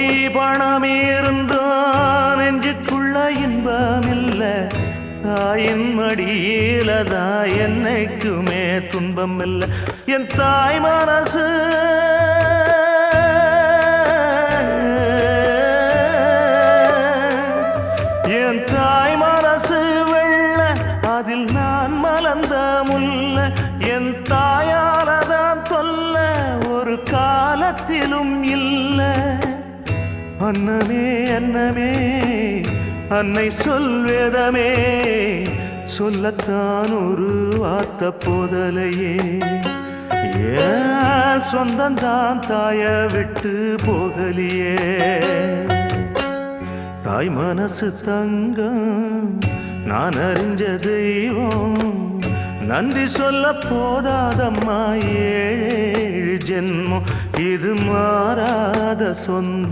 கோடி பணம் இருந்தான் நெஞ்சுக்குள்ள இன்பமில்ல தாயின் மடியிலதான் என்னைக்குமே துன்பம் இல்ல என் தாய் மனசு என் தாய் மனசு வெள்ள அதில் நான் மலர்ந்த முல்ல என் தாயாலதான் தொல்ல ஒரு காலத்திலும் இல்ல அன்னமே அன்னமே அன்னை சொல்வேதமே சொல்லத்தான் ஒரு வார்த்தை போதலையே ஏன் சொந்தந்தான் தாய விட்டு போகலியே தாய் மனசு தங்கம் நான் அறிஞ்ச தெய்வம் நன்றி சொல்ல போதாதம்மா ஏழு ஜென்மம் இது மாறாத சொந்தம்